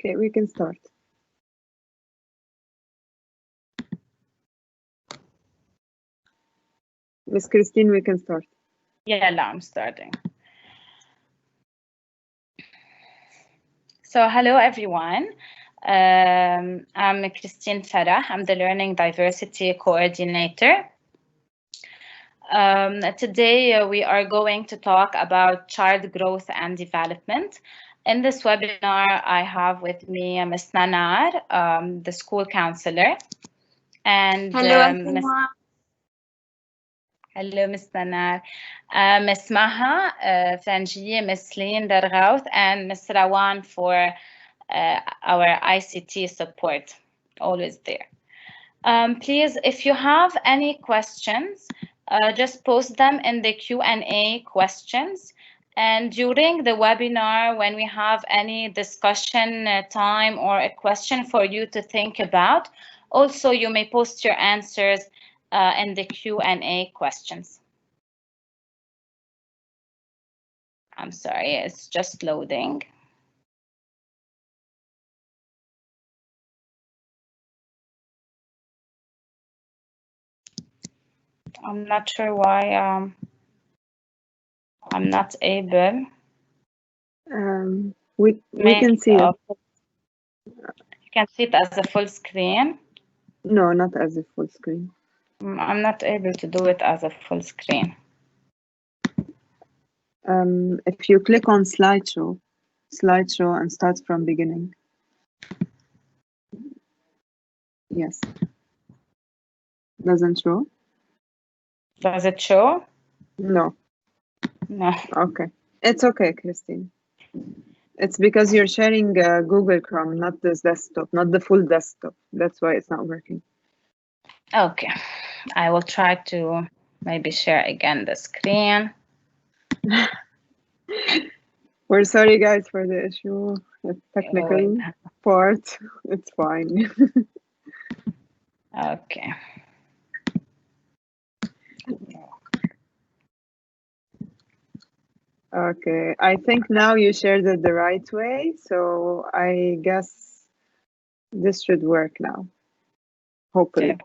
Okay, we can start. Miss Christine, we can start. Yeah, I'm starting. So hello, everyone. I'm Christine Farah. I'm the Learning Diversity Coordinator. Today, we are going to talk about child growth and development. In this webinar, I have with me Ms. Nanar, the school counselor. And hello, everyone. Hello, Ms. Nanar. Ms. Maha, Franjiye, Ms. Lynn Dargouth, and Ms. Rawan for our ICT support, always there. Please, if you have any questions, just post them in the Q&A questions. And during the webinar, when we have any discussion time or a question for you to think about, also you may post your answers in the Q&A questions. I'm sorry, it's just loading. I'm not sure why I'm not able. We can see it. You can see it as a full screen? No, not as a full screen. I'm not able to do it as a full screen. If you click on slideshow and start from beginning. Yes. Doesn't show? Does it show? No. No. Okay. It's okay, Christine. It's because you're sharing Google Chrome, not this desktop, not the full desktop. That's why it's not working. Okay. I will try to maybe share again the screen. We're sorry, guys, for the issue. It's technical part. It's fine. Okay. Okay, I think now you shared it the right way, so I guess this should work now. Hopefully. Okay.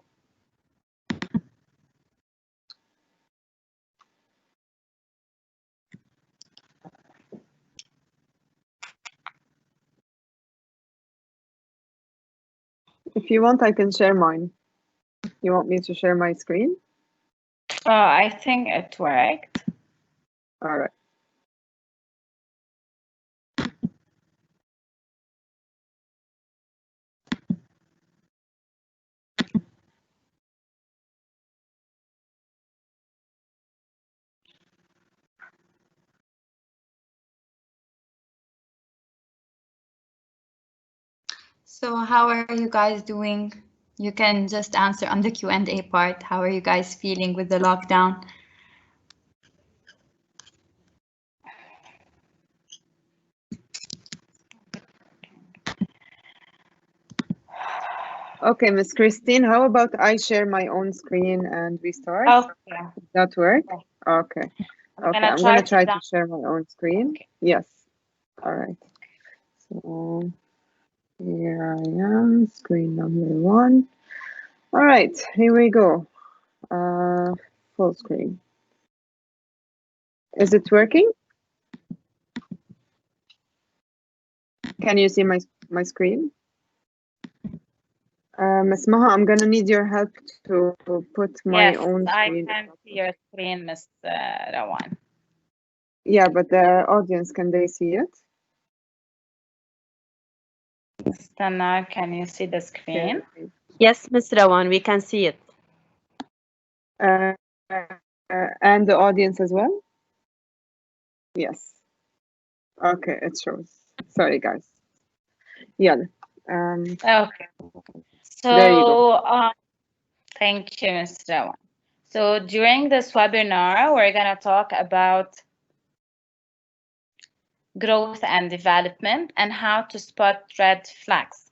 If you want, I can share mine. You want me to share my screen? I think it worked. All right. So how are you guys doing? You can just answer on the Q&A part. How are you guys feeling with the lockdown? Okay, Miss Christine, how about I share my own screen and we start? Okay. Does that work? Okay. Okay, I'm gonna try to share my own screen. Okay. Yes. All right. So here I am, screen number 1. All right, here we go. Full screen. Is it working? Can you see my screen? Ms. Maha, I'm gonna need your help to put my own screen. I can see your screen, Ms. Rawan. Yeah, but the audience, can they see it? Ms. Nanar, can you see the screen? Yes, Ms. Rawan, we can see it. And the audience as well? Yes. Okay, it shows. Sorry, guys. Yeah. Okay. There you go. So, thank you, Ms. Rawan. So during this webinar, we're going to talk about growth and development and how to spot red flags.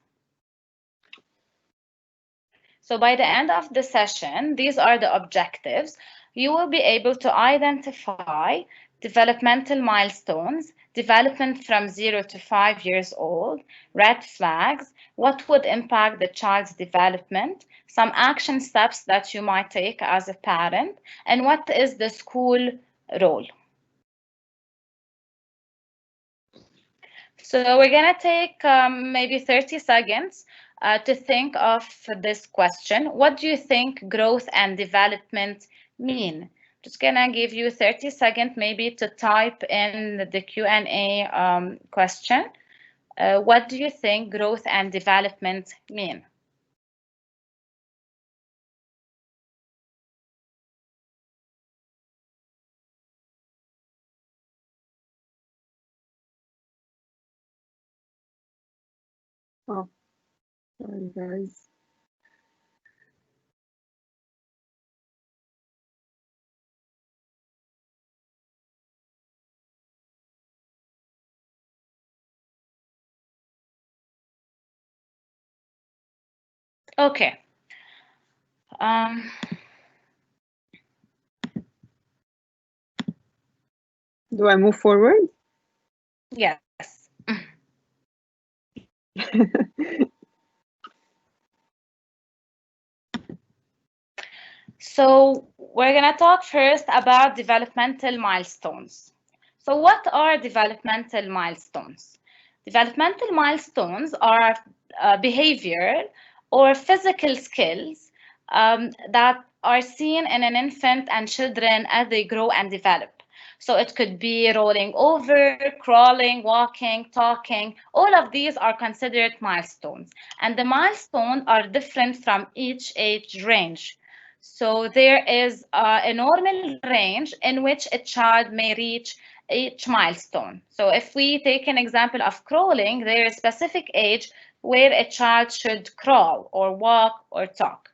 So by the end of the session, these are the objectives. You will be able to identify developmental milestones, development from 0 to 5 years old, red flags, what would impact the child's development, some action steps that you might take as a parent, and what is the school role. So we're going to take maybe 30 seconds to think of this question. What do you think growth and development mean? Just going to give you 30 seconds maybe to type in the Q&A question. What do you think growth and development mean? Oh, sorry guys. Okay. Do I move forward? Yes. So we're going to talk first about developmental milestones. So what are developmental milestones? Developmental milestones are behavioral or physical skills that are seen in an infant and children as they grow and develop. So it could be rolling over, crawling, walking, talking. All of these are considered milestones. And the milestones are different from each age range. So there is a normal range in which a child may reach each milestone. So if we take an example of crawling, there is a specific age where a child should crawl or walk or talk.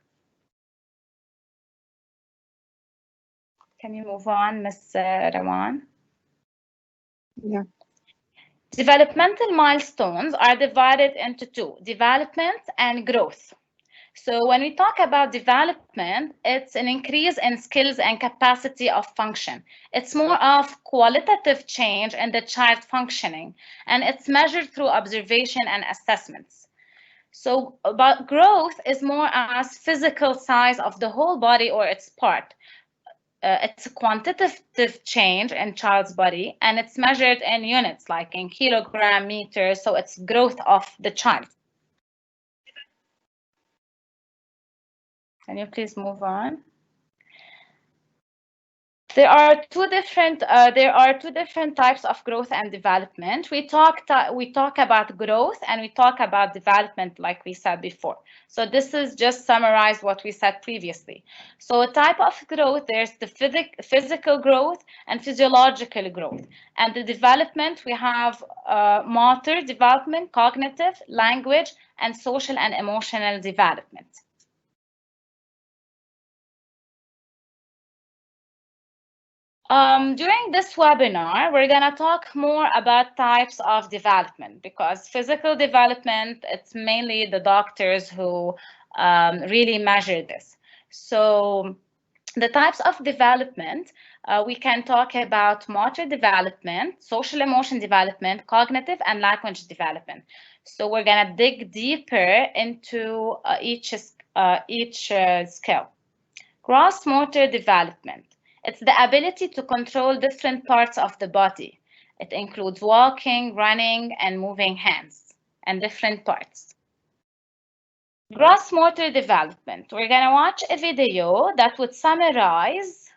Can you move on, Ms. Rawan? Yeah. Developmental milestones are divided into two, development and growth. So when we talk about development, it's an increase in skills and capacity of function. It's more of qualitative change in the child functioning, and it's measured through observation and assessments. So about growth is more as physical size of the whole body or its part. It's a quantitative change in child's body, and it's measured in units like in kilogram, meters, so it's growth of the child. Can you please move on? There are two different types of growth and development. We talk about growth and we talk about development, like we said before. So this is just summarize what we said previously. So a type of growth, there's the physical growth and physiological growth. And the development, we have motor development, cognitive, language, and social and emotional development. During this webinar, we're going to talk more about types of development because physical development, it's mainly the doctors who really measure this. So the types of development, we can talk about motor development, social emotion development, cognitive and language development. So we're going to dig deeper into each skill. Gross motor development. It's the ability to control different parts of the body. It includes walking, running, and moving hands, and different parts. Gross motor development. We're going to watch a video that would summarize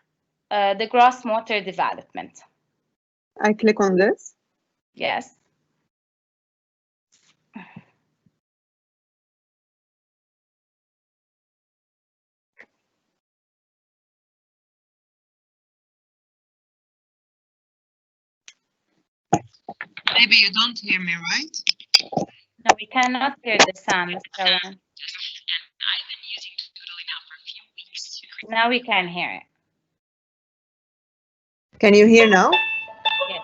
the gross motor development. I click on this? Yes. Maybe you don't hear me, right? No, we cannot hear the sound, Mr. Wan. Now we can hear it. Can you hear now? Yes.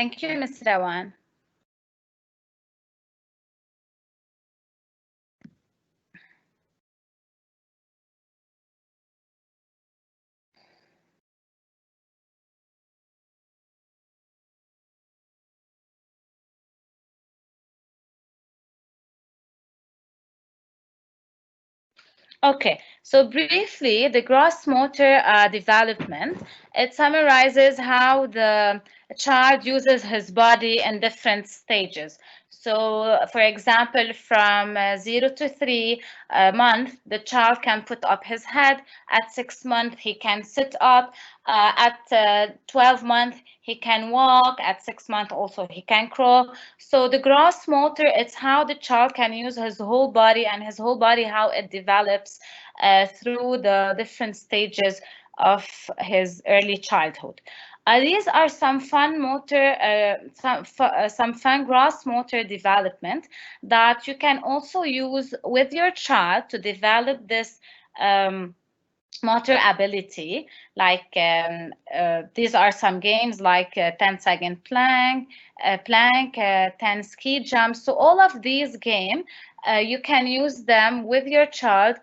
Thank you, Ms. Rawan. Okay, so briefly, the gross motor development, it summarizes how the child uses his body in different stages. So, for example, from 0 to 3 months, the child can put up his head. At 6 months, he can sit up. At 12 months, he can walk. At 6 months, also, he can crawl. So the gross motor, it's how the child can use his whole body, and his whole body, how it develops through the different stages of his early childhood. These are some fun some fun gross motor development that you can also use with your child to develop this motor ability. Like these are some games like 10-second plank, 10 ski jumps. So all of these games, you can use them with your child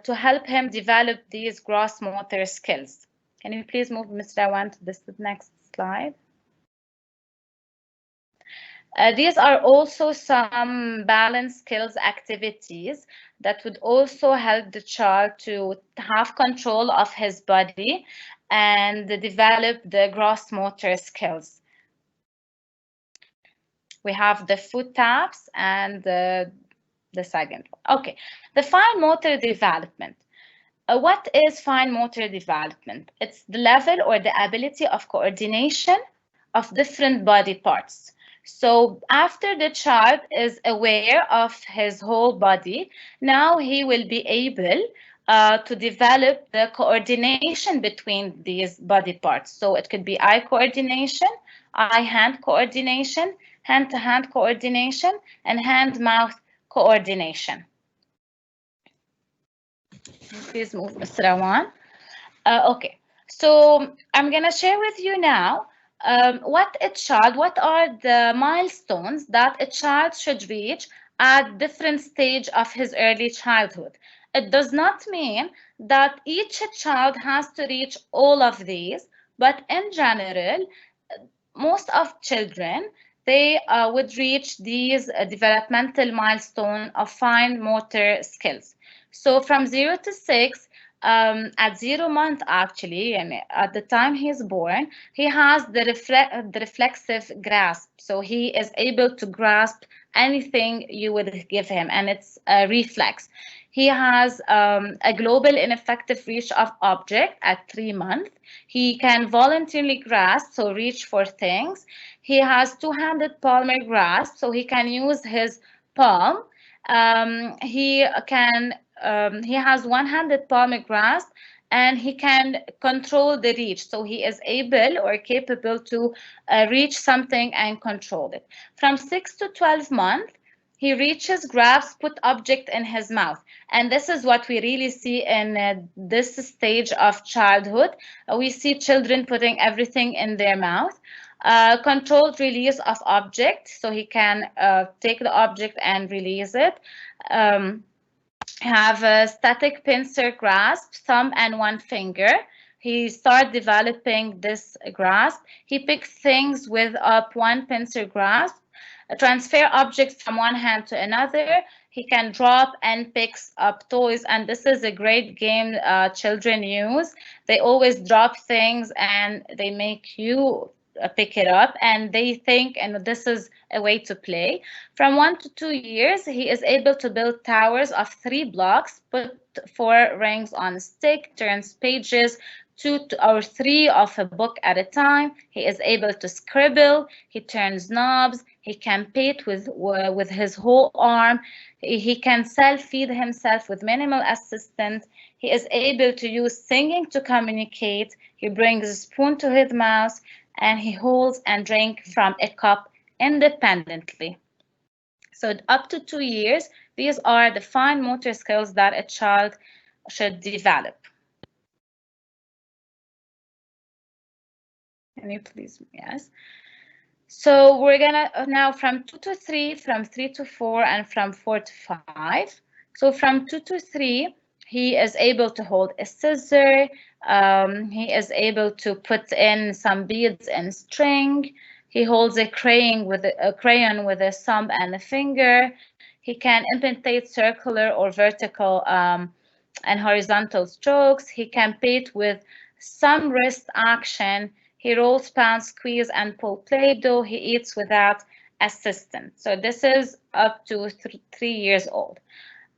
to help him develop these gross motor skills. Can you please move, Mr. Rawan, to the next slide? These are also some balance skills activities that would also help the child to have control of his body and develop the gross motor skills. We have the foot taps and the second one. Okay, the fine motor development. What is fine motor development? It's the level or the ability of coordination of different body parts. So after the child is aware of his whole body, now he will be able to develop the coordination between these body parts. So it could be eye coordination, eye-hand coordination, hand-to-hand coordination, and hand-mouth coordination. Please move, Mr. Rawan. Okay, so I'm gonna share with you now what are the milestones that a child should reach at different stage of his early childhood. It does not mean that each child has to reach all of these, but in general, most of children, they would reach these developmental milestone of fine motor skills. So from 0 to 6, at 0 month actually, and at the time he's born, he has the reflexive grasp. So he is able to grasp anything you would give him, and it's a reflex. He has a global ineffective reach of object at 3 months. He can voluntarily grasp, so reach for things. He has two-handed palmar grasp, so he can use his palm. He has one-handed palmar grasp, and he can control the reach. So he is able or capable to reach something and control it. From 6 to 12 months, he reaches, grabs, put object in his mouth. And this is what we really see in this stage of childhood. We see children putting everything in their mouth. Controlled release of object, so he can take the object and release it. Have a static pincer grasp, thumb and one finger. He starts developing this grasp. He picks things with up one pincer grasp. Transfer objects from one hand to another. He can drop and picks up toys, and this is a great game children use. They always drop things and they make you pick it up, and they think, and this is a way to play. From 1 to 2 years, he is able to build towers of 3 blocks, put 4 rings on a stick, turns pages 2 or 3 of a book at a time. He is able to scribble. He turns knobs. He can paint with his whole arm. He can self-feed himself with minimal assistance. He is able to use singing to communicate. He brings a spoon to his mouth, and he holds and drinks from a cup independently. So up to 2 years, these are the fine motor skills that a child should develop. Can you please, yes. So we're gonna now from 2 to 3, from 3 to 4, and from 4 to 5. So from 2 to 3, he is able to hold a scissor. He is able to put in some beads and string. He holds a crayon with a thumb and a finger. He can imitate circular or vertical and horizontal strokes. He can paint with some wrist action. He rolls, pounds, squeeze, and pull Play-Doh. He eats without assistance. So this is up to 3 years old.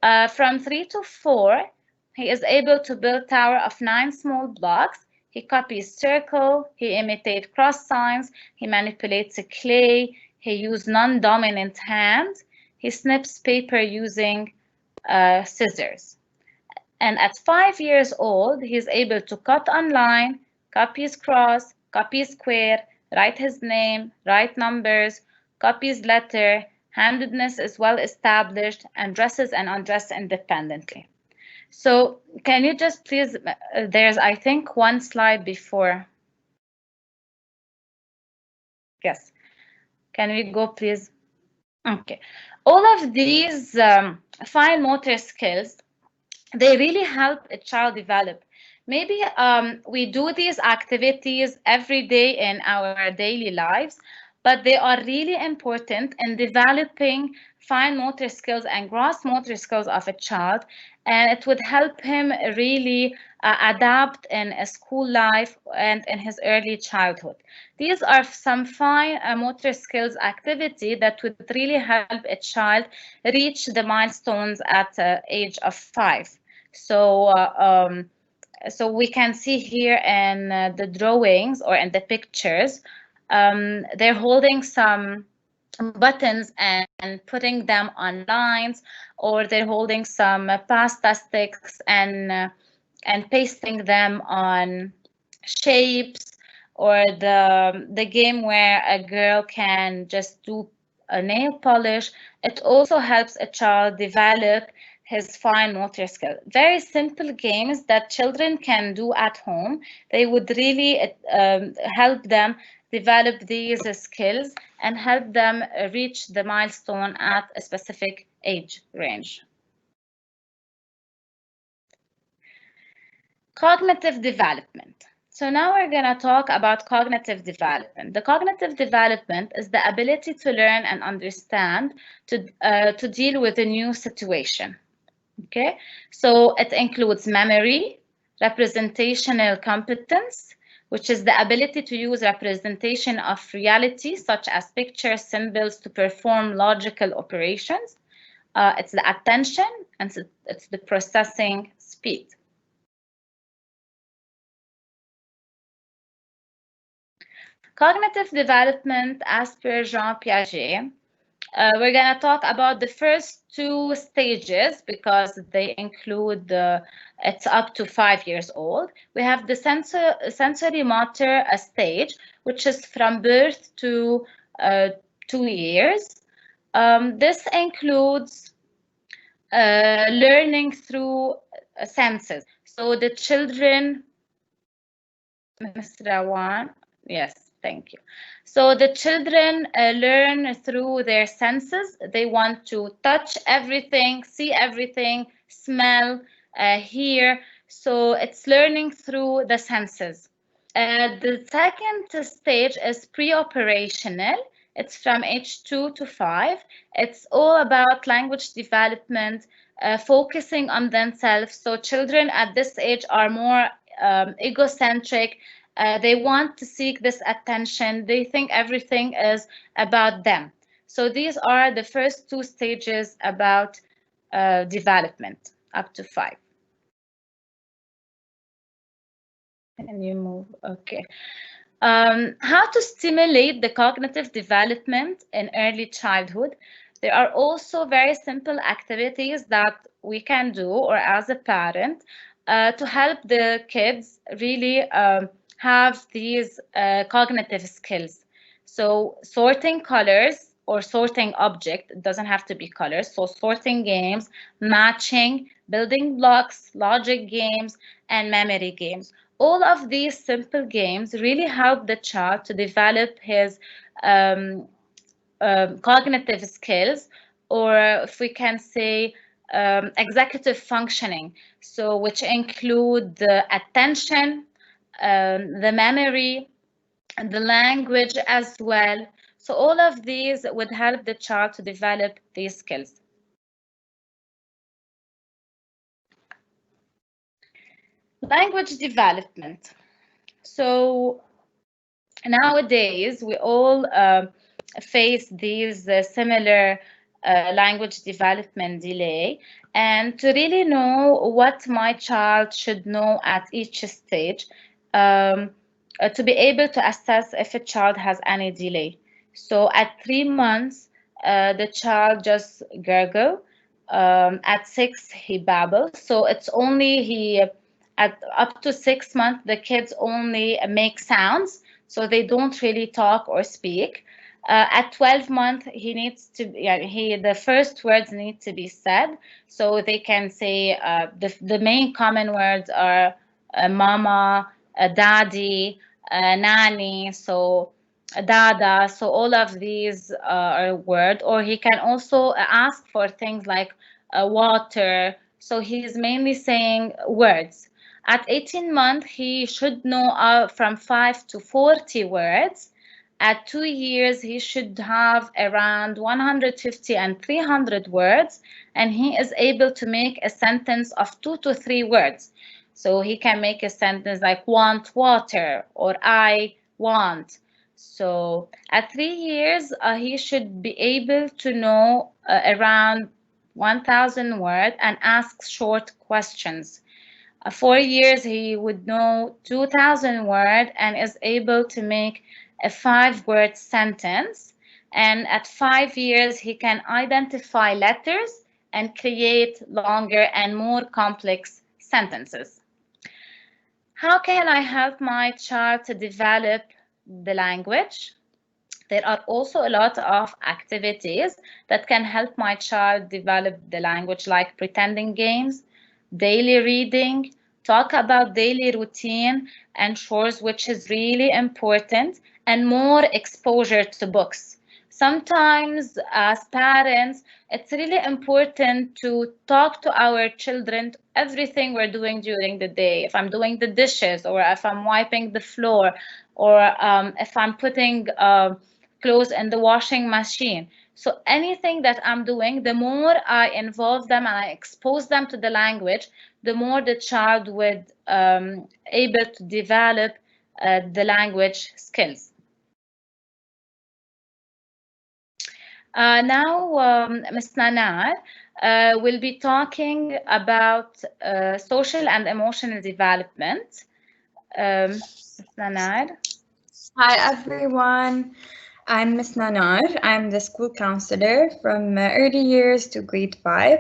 From 3 to 4, he is able to build tower of 9 small blocks. He copies circle. He imitates cross signs. He manipulates a clay. He uses non-dominant hand. He snips paper using scissors. And at 5 years old, he is able to cut on line, copy his cross, copy his square, write his name, write numbers, copy his letter. Handedness is well established and dresses and undresses independently. So can you just please, there's I think one slide before. Yes. Can we go please? Okay. All of these fine motor skills, they really help a child develop. Maybe we do these activities every day in our daily lives, but they are really important in developing fine motor skills and gross motor skills of a child, and it would help him really adapt in a school life and in his early childhood. These are some fine motor skills activity that would really help a child reach the milestones at the age of 5. So, so we can see here in the drawings or in the pictures, they're holding some buttons and putting them on lines, or they're holding some pasta sticks and pasting them on shapes, or the game where a girl can just do a nail polish. It also helps a child develop his fine motor skill. Very simple games that children can do at home. They would really help them develop these skills and help them reach the milestone at a specific age range. Cognitive development. So now we're going to talk about cognitive development. The cognitive development is the ability to learn and understand, to deal with a new situation. Okay, so it includes memory, representational competence, which is the ability to use representation of reality, such as pictures, symbols, to perform logical operations. It's the attention, and it's the processing speed. Cognitive development, as per Jean Piaget, we're going to talk about the first 2 stages because they include it's up to 5 years old. We have the sensory motor stage, which is from birth to 2 years. This includes learning through senses. So the children, Mr. Awan, yes. Thank you. So the children learn through their senses. They want to touch everything, see everything, smell, hear. So it's learning through the senses. The second stage is pre-operational. It's from age 2 to 5. It's all about language development, focusing on themselves. So children at this age are more egocentric. They want to seek this attention. They think everything is about them. So these are the first 2 stages about development, up to 5. Can you move? Okay. How to stimulate the cognitive development in early childhood? There are also very simple activities that we can do, or as a parent, to help the kids really have these cognitive skills. So sorting colors or sorting object, it doesn't have to be colors. So sorting games, matching, building blocks, logic games, and memory games. All of these simple games really help the child to develop his cognitive skills, or if we can say executive functioning, so which include the attention, the memory, the language as well. So all of these would help the child to develop these skills. Language development. So nowadays we all face these similar language development delay, and to really know what my child should know at each stage, to be able to assess if a child has any delay. So at 3 months, the child just gurgle. At 6, he babbles. So it's only at up to 6 months, the kids only make sounds, so they don't really talk or speak. At 12 months, he needs to, the first words need to be said, so they can say the main common words are mama, daddy, nanny, so dada. So all of these are words. Or he can also ask for things like water. So he's mainly saying words. At 18 months, he should know from 5 to 40 words. At 2 years, he should have around 150 and 300 words, and he is able to make a sentence of 2 to 3 words. So he can make a sentence like want water or I want. So at 3 years, he should be able to know around 1,000 words and ask short questions. 4 years, he would know 2,000 words and is able to make a 5-word sentence. And at 5 years, he can identify letters and create longer and more complex sentences. How can I help my child to develop the language? There are also a lot of activities that can help my child develop the language, like pretending games, daily reading, talk about daily routine and chores, which is really important, and more exposure to books. Sometimes as parents, it's really important to talk to our children everything we're doing during the day. If I'm doing the dishes, or if I'm wiping the floor, or if I'm putting clothes in the washing machine. So anything that I'm doing, the more I involve them and I expose them to the language, the more the child would able to develop the language skills. Now, Ms. Nanar will be talking about social and emotional development. Ms. Nanar. Hi, everyone. I'm Ms. Nanar. I'm the school counselor from early years to grade 5.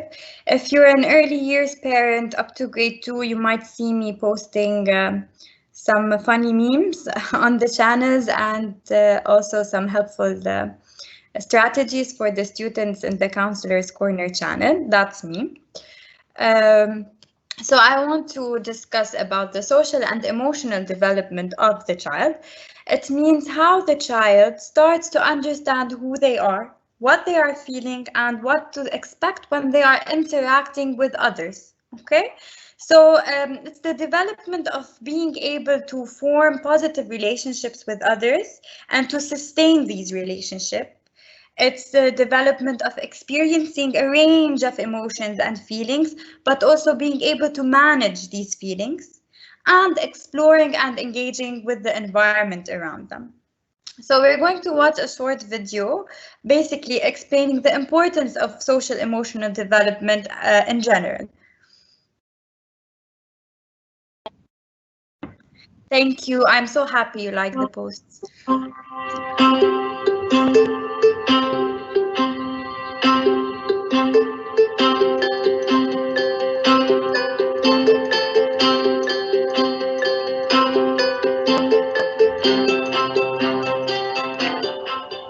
If you're an early years parent up to grade 2, you might see me posting some funny memes on the channels, and also some helpful strategies for the students in the Counselor's Corner channel. That's me. So I want to discuss about the social and emotional development of the child. It means how the child starts to understand who they are, what they are feeling, and what to expect when they are interacting with others. Okay, so it's the development of being able to form positive relationships with others and to sustain these relationships. It's the development of experiencing a range of emotions and feelings, but also being able to manage these feelings and exploring and engaging with the environment around them. So we're going to watch a short video, basically explaining the importance of social emotional development in general. Thank you. I'm so happy you like the posts.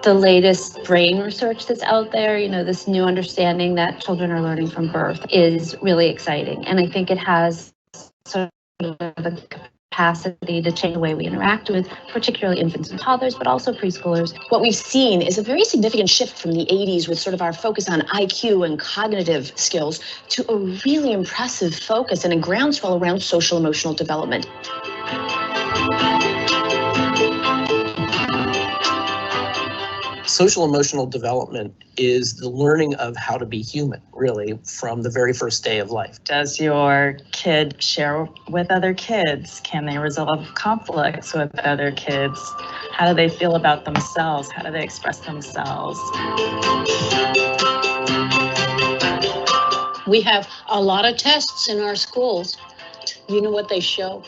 The latest brain research that's out there, this new understanding that children are learning from birth is really exciting. And I think it has sort of the capacity to change the way we interact with particularly infants and toddlers, but also preschoolers. What we've seen is a very significant shift from the 80s with sort of our focus on IQ and cognitive skills to a really impressive focus and a groundswell around social emotional development. Social emotional development is the learning of how to be human, really, from the very first day of life. Does your kid share with other kids? Can they resolve conflicts with other kids? How do they feel about themselves? How do they express themselves? We have a lot of tests in our schools. You know what they show?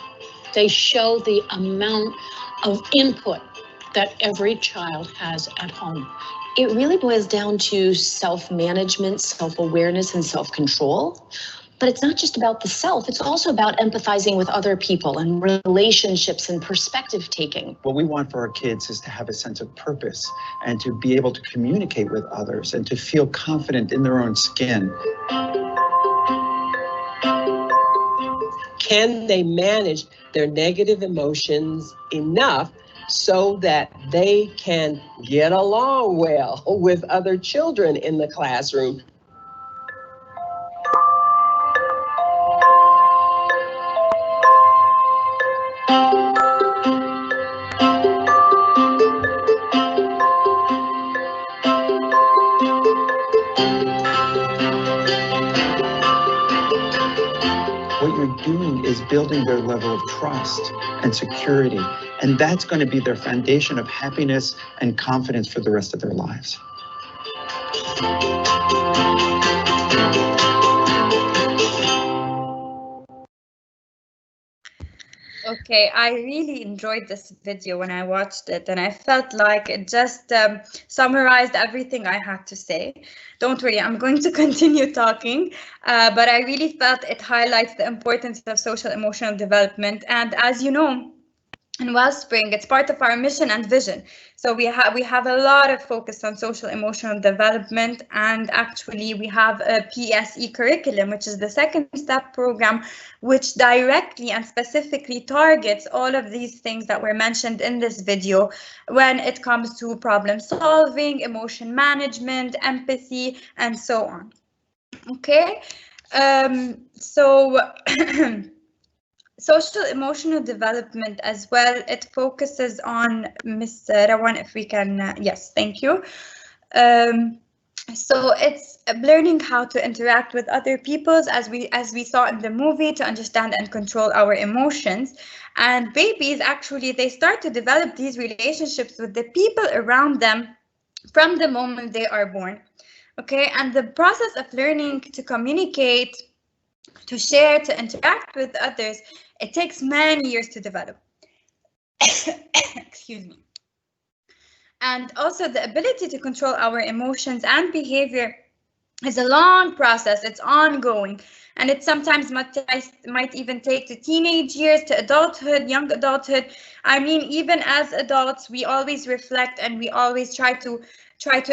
They show the amount of input that every child has at home. It really boils down to self-management, self-awareness, and self-control. But it's not just about the self, it's also about empathizing with other people and relationships and perspective taking. What we want for our kids is to have a sense of purpose and to be able to communicate with others and to feel confident in their own skin. Can they manage their negative emotions enough so that they can get along well with other children in the classroom? What you're doing is building their level of trust and security, and that's going to be their foundation of happiness and confidence for the rest of their lives. Okay, I really enjoyed this video when I watched it, and I felt like it just summarized everything I had to say. Don't worry, I'm going to continue talking, but I really felt it highlights the importance of social emotional development. And as you know, in Wellspring, it's part of our mission and vision. So we have a lot of focus on social emotional development, and actually we have a PSE curriculum, which is the second step program, which directly and specifically targets all of these things that were mentioned in this video when it comes to problem solving, emotion management, empathy, and so on. Okay, so social emotional development as well, it focuses on, Ms. Rawan, if we can, yes, thank you. So it's learning how to interact with other people, as we saw in the movie, to understand and control our emotions. And babies, actually, they start to develop these relationships with the people around them from the moment they are born. Okay, and the process of learning to communicate, to share, to interact with others, it takes many years to develop. Excuse me. And also the ability to control our emotions and behavior is a long process. It's ongoing, and it sometimes might even take to teenage years, to adulthood, young adulthood. I mean, even as adults, we always reflect and we always try to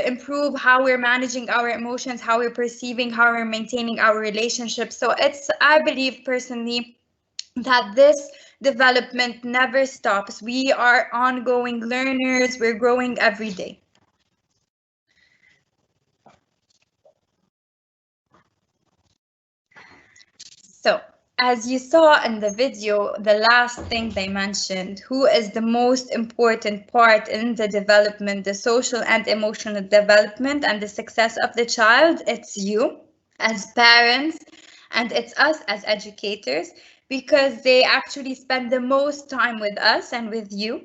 improve how we're managing our emotions, how we're perceiving, how we're maintaining our relationships. So it's, I believe personally, that this development never stops. We are ongoing learners. We're growing every day. So, as you saw in the video, the last thing they mentioned, who is the most important part in the development, the social and emotional development and the success of the child, it's you as parents, and it's us as educators, because they actually spend the most time with us and with you.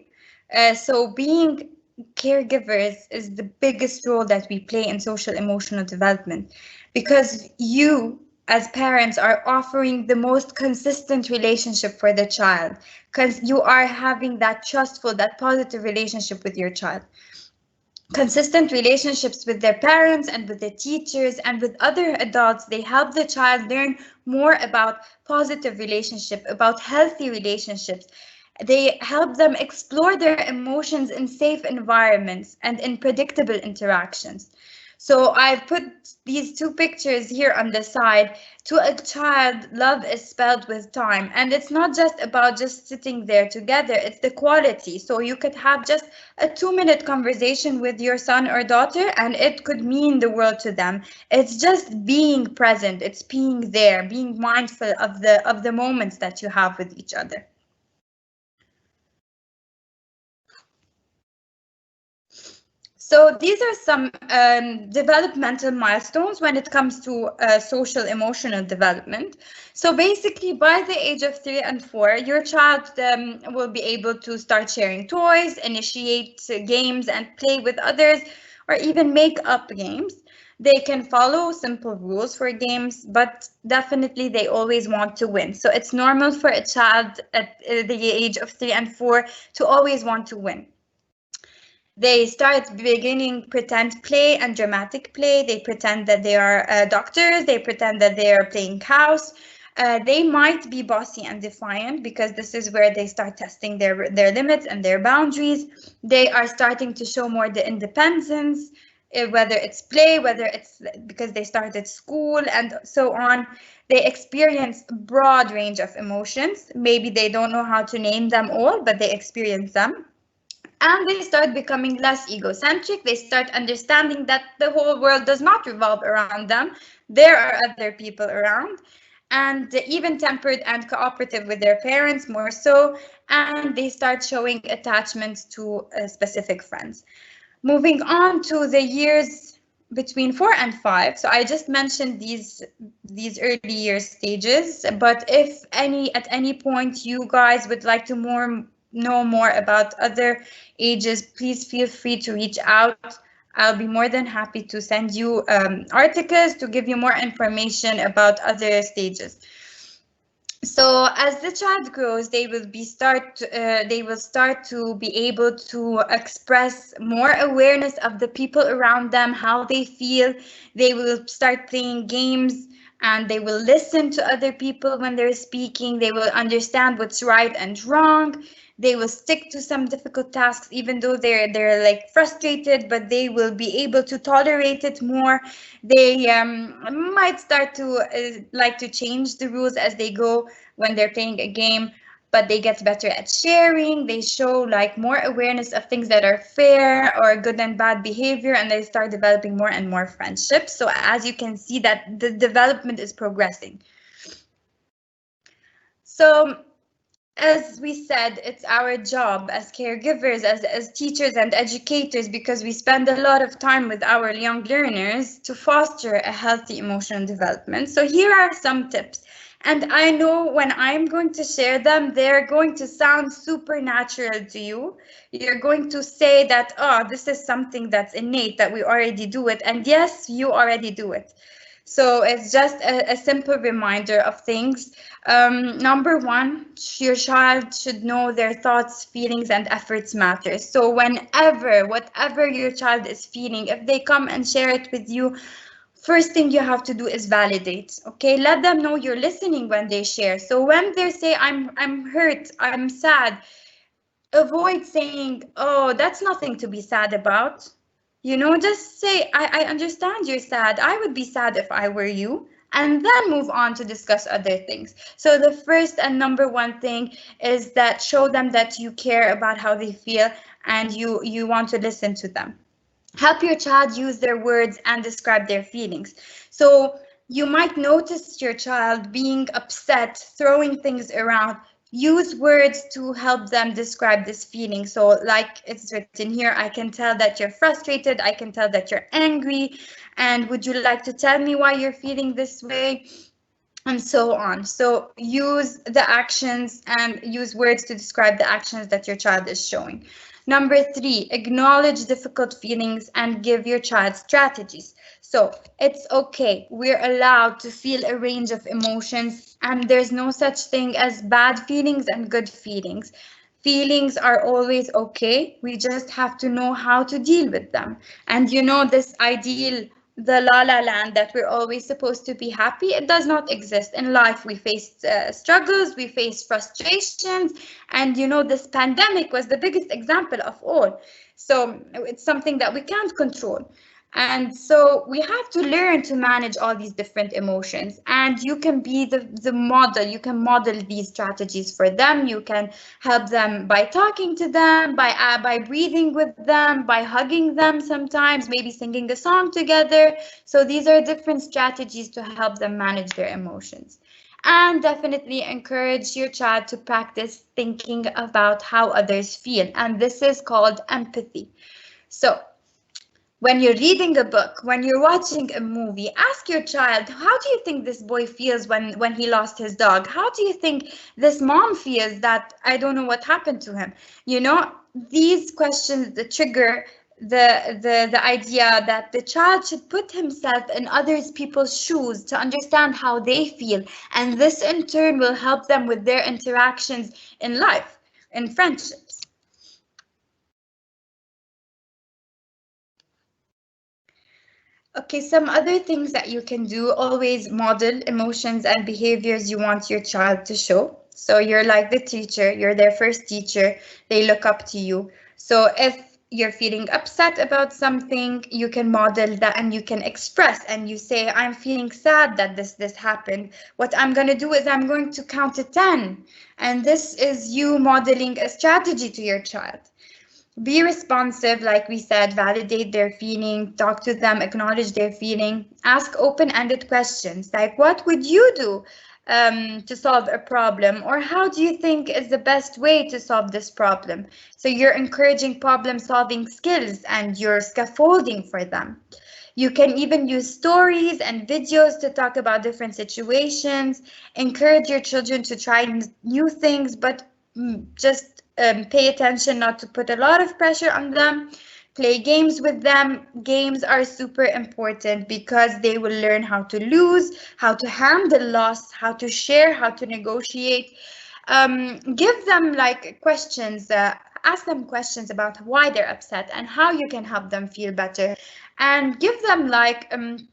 So being caregivers is the biggest role that we play in social emotional development, because you as parents are offering the most consistent relationship for the child, because you are having that trustful, that positive relationship with your child. Consistent relationships with their parents and with the teachers and with other adults, they help the child learn more about positive relationship, about healthy relationships. They help them explore their emotions in safe environments and in predictable interactions. So I've put these two pictures here on the side. To a child, love is spelled with time, and it's not just about just sitting there together, it's the quality. So you could have just a 2-minute conversation with your son or daughter, and it could mean the world to them. It's just being present, it's being there, being mindful of the moments that you have with each other. So these are some developmental milestones when it comes to social emotional development. So basically, by the age of 3 and 4, your child will be able to start sharing toys, initiate games and play with others, or even make up games. They can follow simple rules for games, but definitely they always want to win. So it's normal for a child at the age of 3 and 4 to always want to win. They start beginning pretend play and dramatic play. They pretend that they are doctors. They pretend that they are playing cows. They might be bossy and defiant because this is where they start testing their limits and their boundaries. They are starting to show more the independence, whether it's play, whether it's because they started school and so on. They experience a broad range of emotions. Maybe they don't know how to name them all, but they experience them. And they start becoming less egocentric. They start understanding that the whole world does not revolve around them. There are other people around, and even tempered and cooperative with their parents more so. And they start showing attachments to specific friends. Moving on to the years between 4 and 5. So I just mentioned these early year stages, but if at any point you guys would like to know more about other ages, please feel free to reach out. I'll be more than happy to send you articles to give you more information about other stages. So as the child grows, they will start to be able to express more awareness of the people around them, how they feel. They will start playing games and they will listen to other people when they're speaking. They will understand what's right and wrong. They will stick to some difficult tasks even though they're like frustrated, but they will be able to tolerate it more. They might start to like to change the rules as they go when they're playing a game, but they get better at sharing. They show like more awareness of things that are fair or good and bad behavior, and they start developing more and more friendships. So as you can see that the development is progressing. So as we said, it's our job as caregivers, as teachers and educators, because we spend a lot of time with our young learners to foster a healthy emotional development. So here are some tips. And I know when I'm going to share them, they're going to sound supernatural to you. You're going to say that, oh, this is something that's innate, that we already do it. And yes, you already do it. So it's just a simple reminder of things. Number one, your child should know their thoughts, feelings, and efforts matter. So whatever your child is feeling, if they come and share it with you, first thing you have to do is validate. Okay, let them know you're listening when they share. So when they say, I'm hurt, I'm sad, avoid saying, oh, that's nothing to be sad about. You know, just say, I understand you're sad. I would be sad if I were you. And then move on to discuss other things. So the first and number one thing is that show them that you care about how they feel and you want to listen to them. Help your child use their words and describe their feelings. So you might notice your child being upset, throwing things around. Use words to help them describe this feeling. So like it's written here, I can tell that you're frustrated. I can tell that you're angry. And would you like to tell me why you're feeling this way? And so on. So use the actions and use words to describe the actions that your child is showing. Number 3, acknowledge difficult feelings and give your child strategies. So it's okay. We're allowed to feel a range of emotions, and there's no such thing as bad feelings and good feelings. Feelings are always okay. We just have to know how to deal with them. And you know, this ideal, the la la land that we're always supposed to be happy, it does not exist in life. We face struggles, we face frustrations, and you know, this pandemic was the biggest example of all. So it's something that we can't control. And so we have to learn to manage all these different emotions, and you can be the model. You can model these strategies for them. You can help them by talking to them, by breathing with them, by hugging them sometimes, maybe singing a song together. So these are different strategies to help them manage their emotions. And definitely encourage your child to practice thinking about how others feel, and this is called empathy. So when you're reading a book, when you're watching a movie, ask your child, how do you think this boy feels when he lost his dog? How do you think this mom feels that I don't know what happened to him? You know, these questions that trigger the idea that the child should put himself in others people's shoes to understand how they feel. And this in turn will help them with their interactions in life, in friendships. Okay, some other things that you can do, always model emotions and behaviors you want your child to show. So you're like the teacher, you're their first teacher, they look up to you. So if you're feeling upset about something, you can model that and you can express and you say, I'm feeling sad that this happened. What I'm going to do is I'm going to count to 10. And this is you modeling a strategy to your child. Be responsive, like we said, validate their feeling, talk to them, acknowledge their feeling, ask open-ended questions like, what would you do to solve a problem? Or how do you think is the best way to solve this problem? So you're encouraging problem-solving skills and you're scaffolding for them. You can even use stories and videos to talk about different situations, encourage your children to try new things, but just pay attention not to put a lot of pressure on them. Play games with them. Games are super important because they will learn how to lose, how to handle loss, how to share, how to negotiate. Give them like questions, ask them questions about why they're upset and how you can help them feel better. And give them like an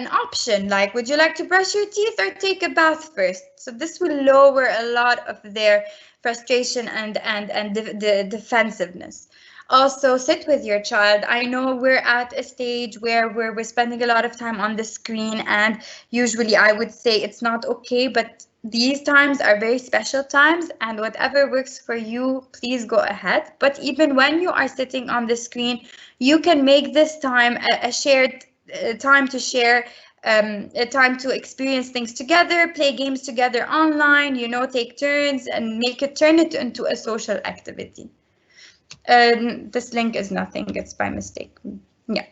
option, like, would you like to brush your teeth or take a bath first? So this will lower a lot of their frustration and the defensiveness. Also, sit with your child. I know we're at a stage where we're spending a lot of time on the screen, and usually I would say it's not okay, but these times are very special times, and whatever works for you, please go ahead. But even when you are sitting on the screen, you can make this time a shared time to share, a time to experience things together, play games together online, you know, take turns and turn it into a social activity. This link is nothing, it's by mistake. Yeah.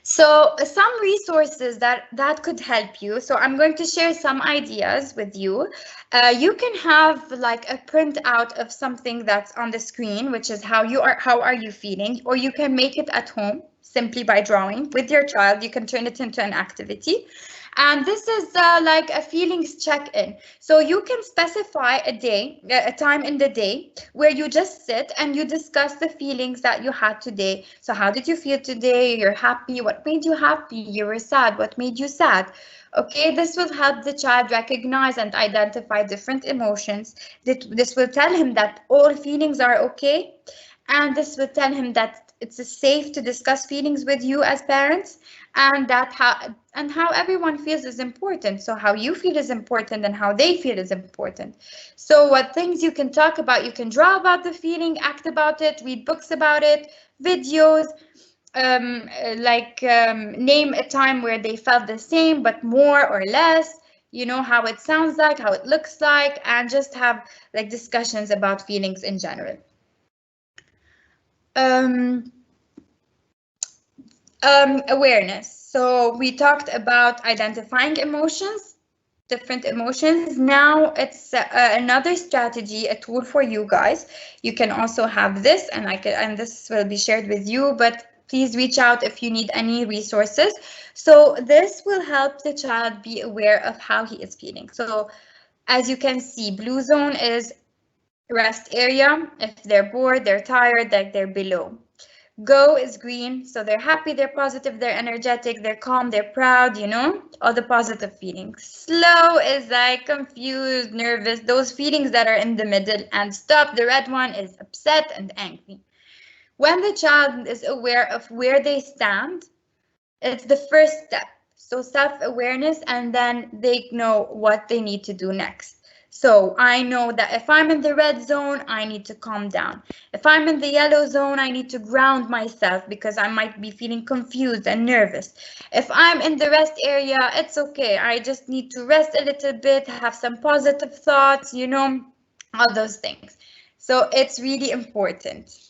So some resources that could help you. So I'm going to share some ideas with you. You can have like a printout of something that's on the screen, which is how are you feeling, or you can make it at home simply by drawing with your child. You can turn it into an activity. And this is like a feelings check-in. So you can specify a time in the day where you just sit and you discuss the feelings that you had today. So how did you feel today? You're happy. What made you happy? You were sad. What made you sad? Okay, this will help the child recognize and identify different emotions. This will tell him that all feelings are okay. And this will tell him that it's safe to discuss feelings with you as parents, and that how everyone feels is important. So how you feel is important and how they feel is important. So what things you can talk about, you can draw about the feeling, act about it, read books about it, videos, name a time where they felt the same but more or less, you know, how it sounds like, how it looks like, and just have like discussions about feelings in general. Awareness. So we talked about identifying emotions, different emotions. Now it's another strategy, a tool for you guys. You can also have this, and this will be shared with you, but please reach out if you need any resources. So this will help the child be aware of how he is feeling. So as you can see, blue zone is rest area. If they're bored, they're tired, like they're below. Go is green, so they're happy, they're positive, they're energetic, they're calm, they're proud, you know, all the positive feelings. Slow is like confused, nervous, those feelings that are in the middle. And stop, the red one, is upset and angry. When the child is aware of where they stand, it's the first step. So self-awareness, and then they know what they need to do next. So I know that if I'm in the red zone, I need to calm down. If I'm in the yellow zone, I need to ground myself because I might be feeling confused and nervous. If I'm in the rest area, it's okay. I just need to rest a little bit, have some positive thoughts, you know, all those things. So it's really important.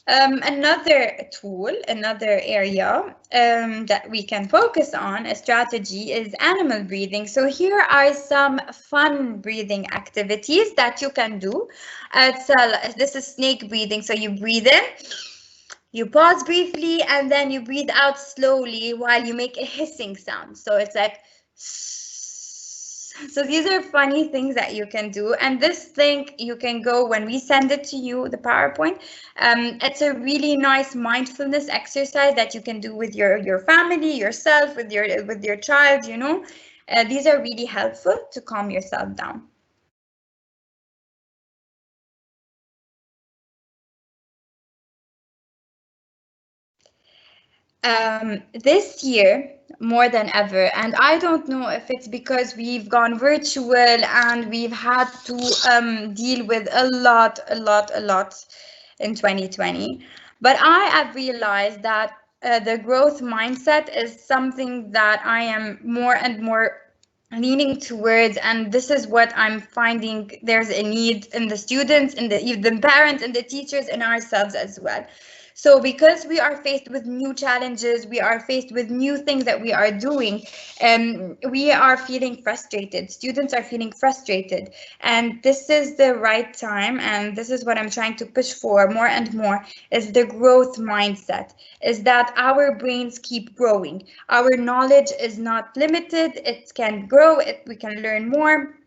Another tool, another area that we can focus on, a strategy, is animal breathing. So here are some fun breathing activities that you can do. This is snake breathing. So you breathe in, you pause briefly, and then you breathe out slowly while you make a hissing sound. So it's like, so these are funny things that you can do. And this thing you can go, when we send it to you, the PowerPoint, it's a really nice mindfulness exercise that you can do with your family, yourself, with your child, you know. These are really helpful to calm yourself down. This year, more than ever, and I don't know if it's because we've gone virtual and we've had to deal with a lot in 2020, but I have realized that the growth mindset is something that I am more and more leaning towards, and this is what I'm finding there's a need in the students, in the parents, and the teachers, and ourselves as well. So because we are faced with new challenges, we are faced with new things that we are doing, we are feeling frustrated. Students are feeling frustrated. And this is the right time, and this is what I'm trying to push for more and more, is the growth mindset, is that our brains keep growing. Our knowledge is not limited, it can grow, we can learn more.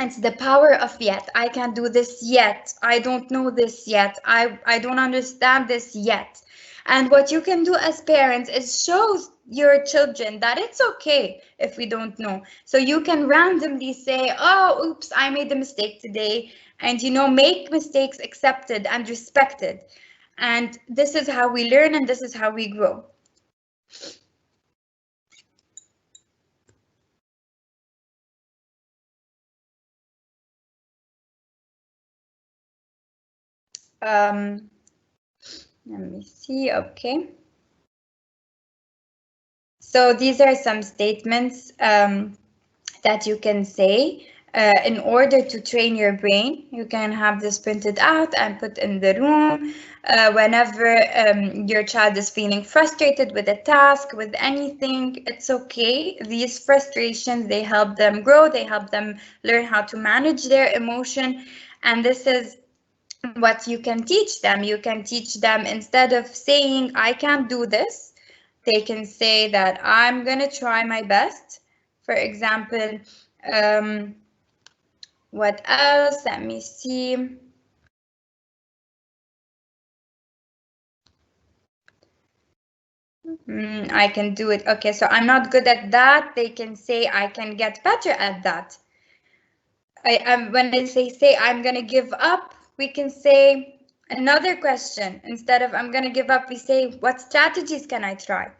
It's the power of yet. I can't do this yet. I don't know this yet. I don't understand this yet. And what you can do as parents is show your children that it's okay if we don't know. So you can randomly say, oh, oops, I made a mistake today. And, you know, make mistakes accepted and respected. And this is how we learn, and this is how we grow. Let me see. Okay. So these are some statements that you can say in order to train your brain. You can have this printed out and put in the room whenever your child is feeling frustrated with a task, with anything. It's okay. These frustrations, they help them grow. They help them learn how to manage their emotion. And this is what you can teach them. You can teach them, instead of saying, I can't do this, they can say that I'm gonna try my best. For example, what else? Let me see. I can do it. Okay, so I'm not good at that. They can say I can get better at that. When they say I'm gonna give up, we can say another question. Instead of I'm gonna give up, we say, what strategies can I try?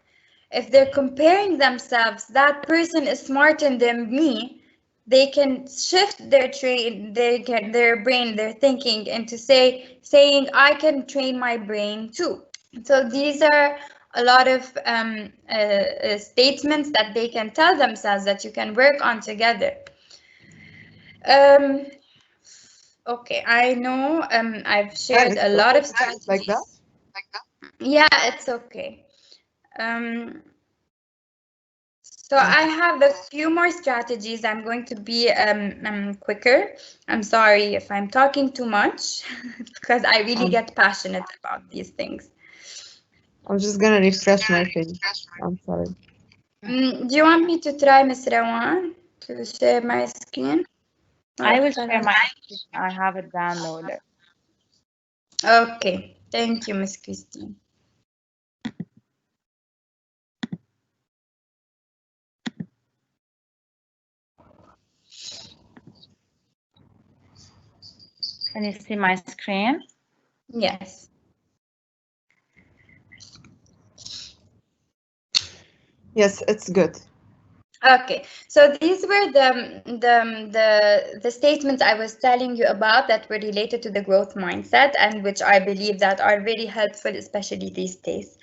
If they're comparing themselves, that person is smarter than me, they can shift their brain, their thinking, into saying I can train my brain too. So these are a lot of statements that they can tell themselves that you can work on together. Okay, I know I've shared a lot of strategies. Like that? Yeah, it's okay. So I have a few more strategies. I'm going to be quicker. I'm sorry if I'm talking too much because I really get passionate about these things. I'm just gonna refresh my page. I'm sorry. Do you want me to try, Ms. Rawan, to share my screen? I will share my screen. I have it downloaded. Okay, thank you, Ms. Christine. Can you see my screen? Yes. Yes, it's good. Okay, so these were the statements I was telling you about that were related to the growth mindset, and which I believe that are very helpful, especially these days.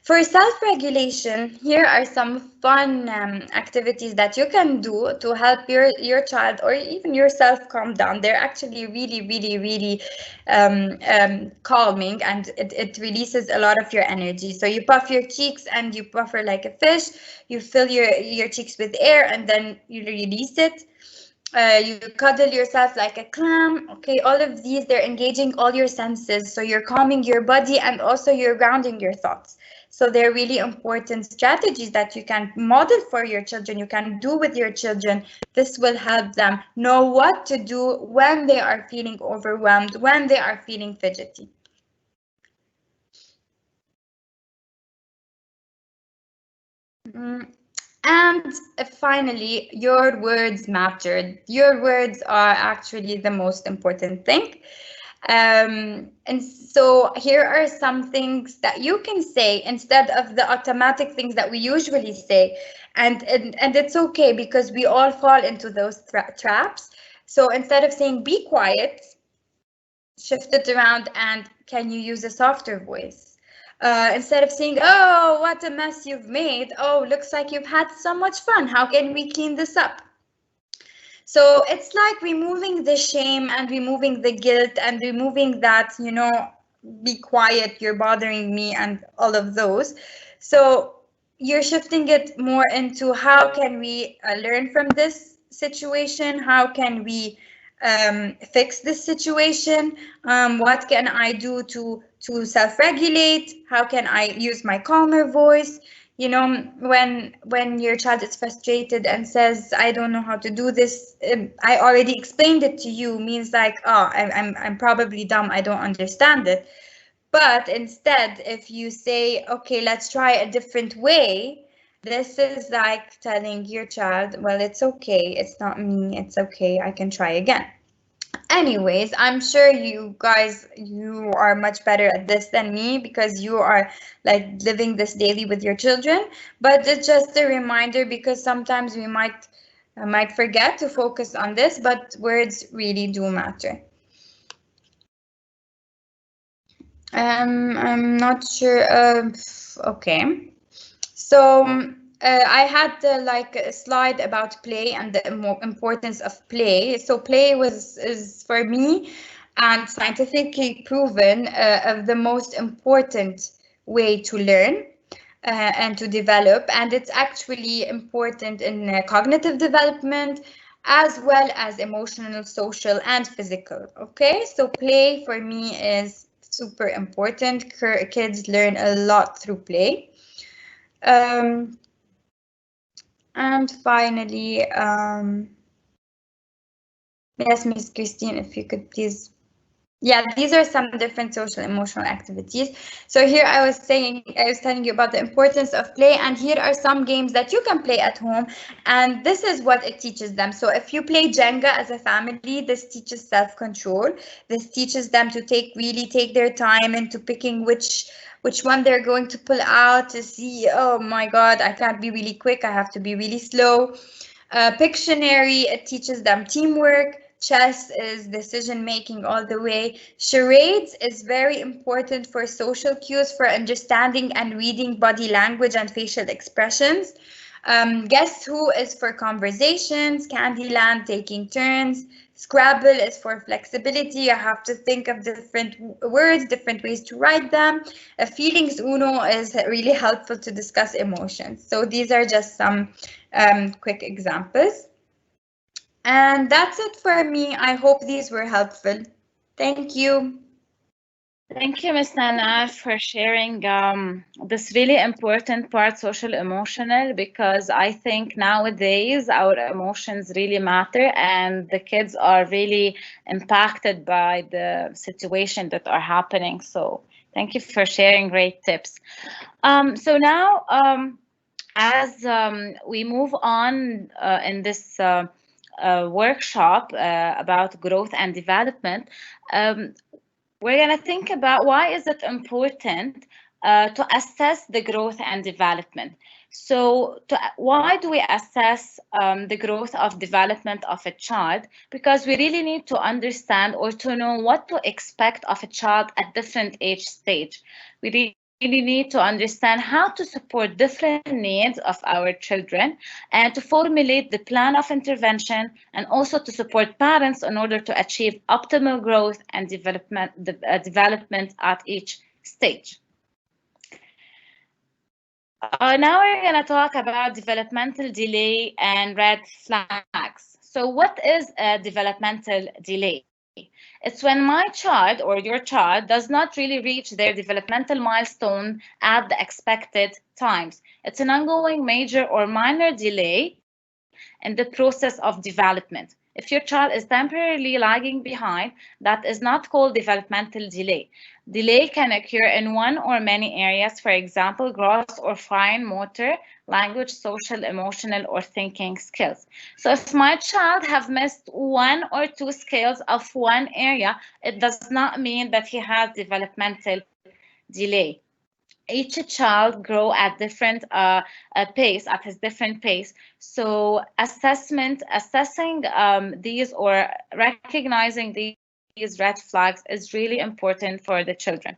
For self-regulation, here are some fun activities that you can do to help your child or even yourself calm down. They're actually really calming, and it releases a lot of your energy. So you puff your cheeks and you puffer like a fish. You fill your cheeks with air and then you release it. You cuddle yourself like a clam. Okay, all of these, they're engaging all your senses. So you're calming your body and also you're grounding your thoughts. So they're really important strategies that you can model for your children, you can do with your children. This will help them know what to do when they are feeling overwhelmed, when they are feeling fidgety. And finally, your words matter. Your words are actually the most important thing. And so here are some things that you can say instead of the automatic things that we usually say. And it's okay, because we all fall into those traps. So instead of saying be quiet, shift it around and can you use a softer voice? Instead of saying, oh, what a mess you've made. Oh, looks like you've had so much fun. How can we clean this up? So it's like removing the shame and removing the guilt and removing that, be quiet, you're bothering me, and all of those. So you're shifting it more into how can we learn from this situation? How can we fix this situation? What can I do to self-regulate? How can I use my calmer voice? When your child is frustrated and says, I don't know how to do this, I already explained it to you, means like, oh, I'm probably dumb, I don't understand it. But instead, if you say, okay, let's try a different way, this is like telling your child, well, it's okay, it's not me, it's okay, I can try again. Anyways, I'm sure you guys, you are much better at this than me, because you are like living this daily with your children. But it's just a reminder, because sometimes we might forget to focus on this, but words really do matter. I'm not sure. Okay. So I had like a slide about play and the importance of play. So play is for me and scientifically proven of the most important way to learn and to develop. And it's actually important in cognitive development as well as emotional, social, and physical. Okay, so play for me is super important. Kids learn a lot through play. And finally, yes, Miss Christine, if you could please. Yeah, these are some different social emotional activities. So here I was telling you about the importance of play, and here are some games that you can play at home, and this is what it teaches them. So if you play Jenga as a family, this teaches self-control. This teaches them to really take their time into picking which one they're going to pull out, to see, oh my God, I can't be really quick, I have to be really slow. Pictionary, it teaches them teamwork. Chess is decision making all the way. Charades is very important for social cues, for understanding and reading body language and facial expressions. Guess Who is for conversations. Candyland, taking turns. Scrabble is for flexibility. You have to think of different words, different ways to write them. Feelings Uno is really helpful to discuss emotions. So these are just some quick examples. And that's it for me. I hope these were helpful. Thank you. Thank you, Ms. Nana, for sharing this really important part, social emotional, because I think nowadays our emotions really matter and the kids are really impacted by the situation that are happening. So thank you for sharing great tips. So now, as we move on in this workshop about growth and development, we're going to think about why is it important to assess the growth and development. So why do we assess the growth of development of a child? Because we really need to understand or to know what to expect of a child at different age stage. We really need to understand how to support different needs of our children and to formulate the plan of intervention, and also to support parents in order to achieve optimal growth and development at each stage. Now we're going to talk about developmental delay and red flags. So what is a developmental delay? It's when my child or your child does not really reach their developmental milestone at the expected times. It's an ongoing major or minor delay in the process of development. If your child is temporarily lagging behind, that is not called developmental delay. Delay can occur in one or many areas, for example, gross or fine motor, language, social, emotional, or thinking skills. So if my child have missed one or two skills of one area, it does not mean that he has developmental delay. Each child grow at different pace, at his different pace. So assessing these or recognizing these red flags is really important for the children.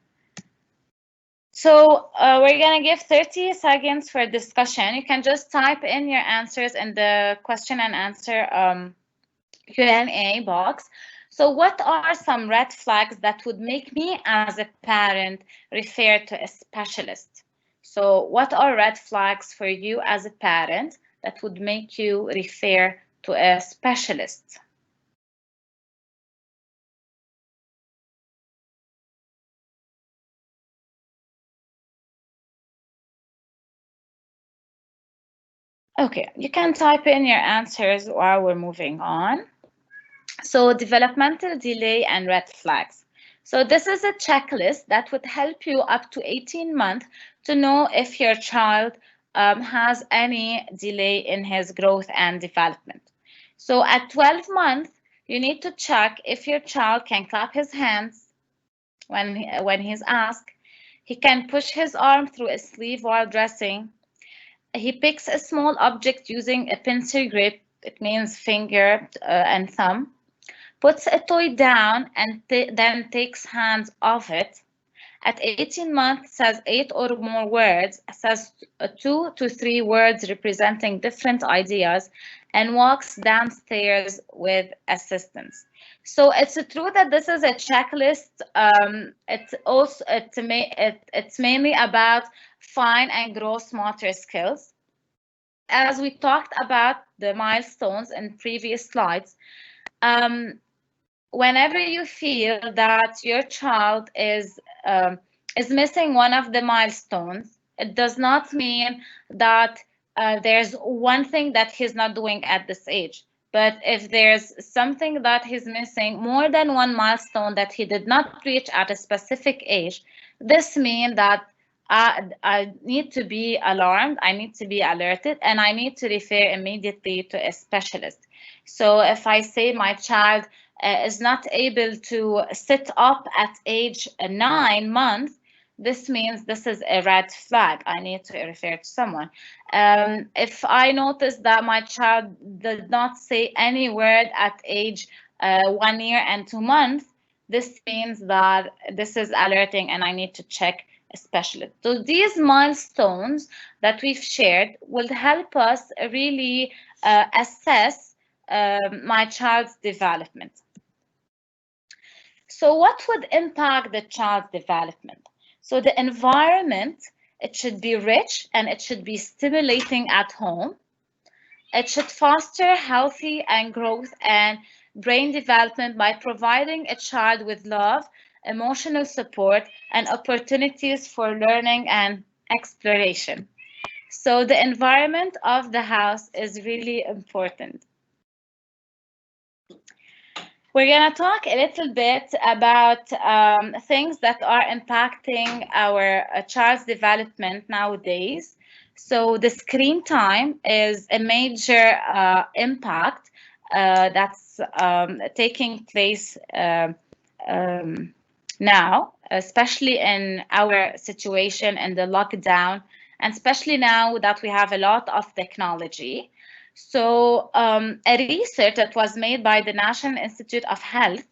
So we're gonna give 30 seconds for discussion. You can just type in your answers in the question and answer Q&A box. So what are some red flags that would make me as a parent refer to a specialist? So what are red flags for you as a parent that would make you refer to a specialist? Okay, you can type in your answers while we're moving on. So developmental delay and red flags. So this is a checklist that would help you up to 18 months to know if your child has any delay in his growth and development. So at 12 months, you need to check if your child can clap his hands when he's asked. He can push his arm through a sleeve while dressing. He picks a small object using a pencil grip. It means finger and thumb. Puts a toy down and then takes hands off it. At 18 months, says 8 or more words, says 2 to 3 words representing different ideas, and walks downstairs with assistance. So it's true that this is a checklist. It's mainly about fine and gross motor skills. As we talked about the milestones in previous slides, whenever you feel that your child is missing one of the milestones, it does not mean that there's one thing that he's not doing at this age. But if there's something that he's missing, more than one milestone that he did not reach at a specific age, this means that I need to be alarmed, I need to be alerted, and I need to refer immediately to a specialist. So if I say my child is not able to sit up at age 9 months, this means this is a red flag. I need to refer to someone. If I notice that my child did not say any word at age 1 year and 2 months, this means that this is alerting and I need to check a specialist. So these milestones that we've shared will help us really assess my child's development. So what would impact the child's development? So the environment, it should be rich and it should be stimulating at home. It should foster healthy and growth and brain development by providing a child with love, emotional support, and opportunities for learning and exploration. So the environment of the house is really important. We're going to talk a little bit about things that are impacting our child's development nowadays. So the screen time is a major impact that's taking place now, especially in our situation in the lockdown and especially now that we have a lot of technology. So a research that was made by the National Institute of Health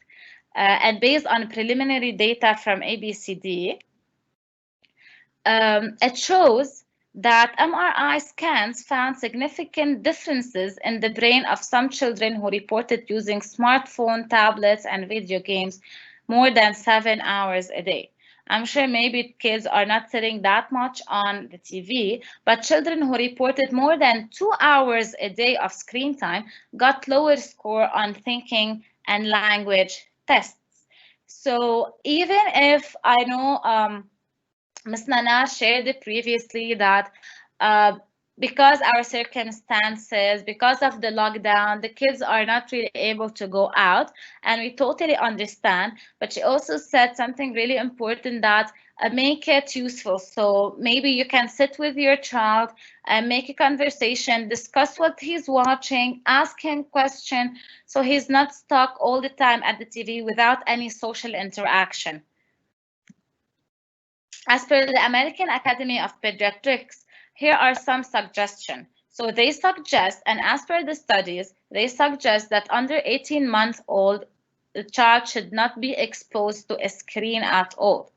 and based on preliminary data from ABCD, it shows that MRI scans found significant differences in the brain of some children who reported using smartphone, tablets, and video games more than 7 hours a day. I'm sure maybe kids are not sitting that much on the TV, but children who reported more than 2 hours a day of screen time got lower score on thinking and language tests. So even if I know Ms. Nana shared it previously that because our circumstances, because of the lockdown, the kids are not really able to go out, and we totally understand. But she also said something really important, that make it useful. So maybe you can sit with your child and make a conversation, discuss what he's watching, ask him questions, so he's not stuck all the time at the TV without any social interaction. As per the American Academy of Pediatrics, here are some suggestions. So they suggest, and as per the studies, they suggest that under 18-month-old, the child should not be exposed to a screen at all.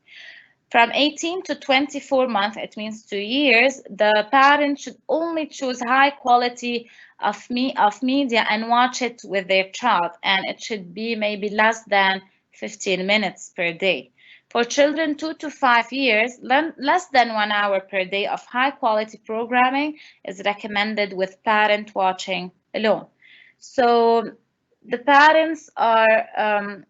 From 18 to 24 months, it means 2 years, the parent should only choose high quality of media and watch it with their child, and it should be maybe less than 15 minutes per day. For children 2 to 5 years, less than 1 hour per day of high quality programming is recommended with parent watching alone. So the parents are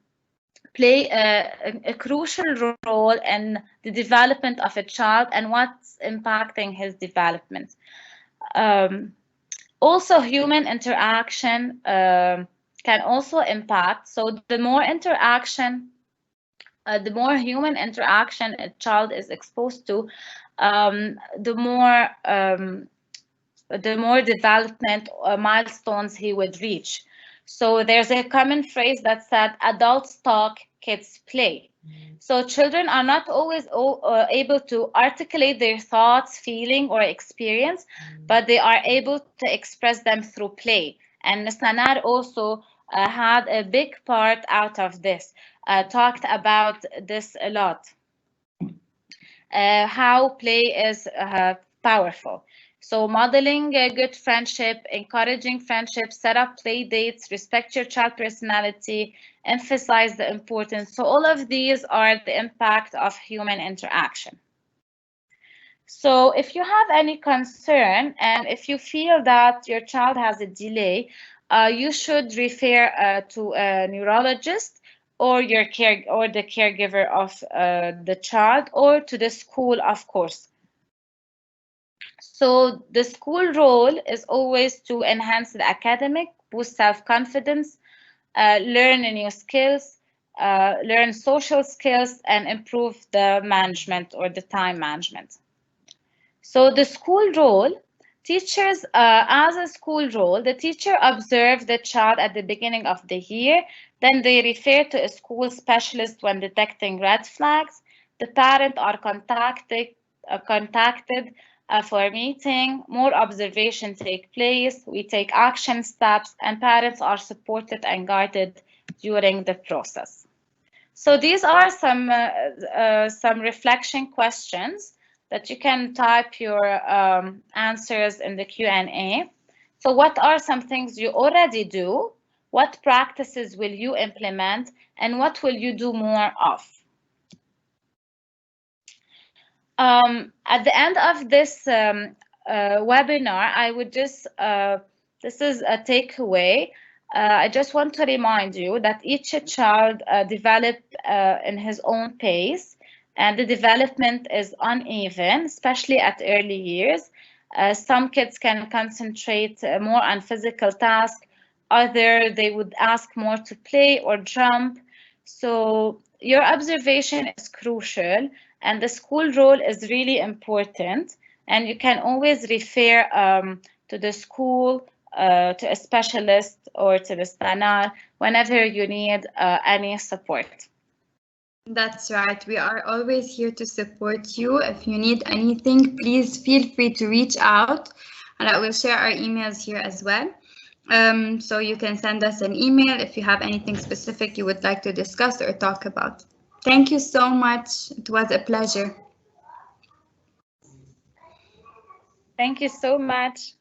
play a crucial role in the development of a child and what's impacting his development. Also, human interaction can also impact. So the more interaction, the more human interaction a child is exposed to, the more development milestones he would reach. So there's a common phrase that said, adults talk, kids play. So children are not always able to articulate their thoughts, feeling, or experience, but they are able to express them through play. And Ms. Nanar also had a big part out of this, talked about this a lot, how play is powerful. So modeling a good friendship, encouraging friendship, set up play dates, respect your child personality, emphasize the importance. So all of these are the impact of human interaction. So if you have any concern and if you feel that your child has a delay, you should refer to a neurologist or the caregiver of the child, or to the school, of course. So the school role is always to enhance the academic, boost self-confidence, learn new skills, learn social skills, and improve the management or the time management. So the school role, teachers, as a school role, the teacher observes the child at the beginning of the year, then they refer to a school specialist when detecting red flags. The parent are contacted for a meeting, more observation take place, we take action steps, and parents are supported and guided during the process. So these are some reflection questions that you can type your answers in the Q&A. So what are some things you already do? What practices will you implement? And what will you do more of? At the end of this webinar, I would just, this is a takeaway. I just want to remind you that each child develops in his own pace, and the development is uneven, especially at early years. Some kids can concentrate more on physical tasks, other they would ask more to play or jump. So your observation is crucial, and the school role is really important, and you can always refer to the school, to a specialist, or to the Stanar whenever you need any support. That's right. We are always here to support you. If you need anything, please feel free to reach out, and I will share our emails here as well. So you can send us an email if you have anything specific you would like to discuss or talk about. Thank you so much. It was a pleasure. Thank you so much.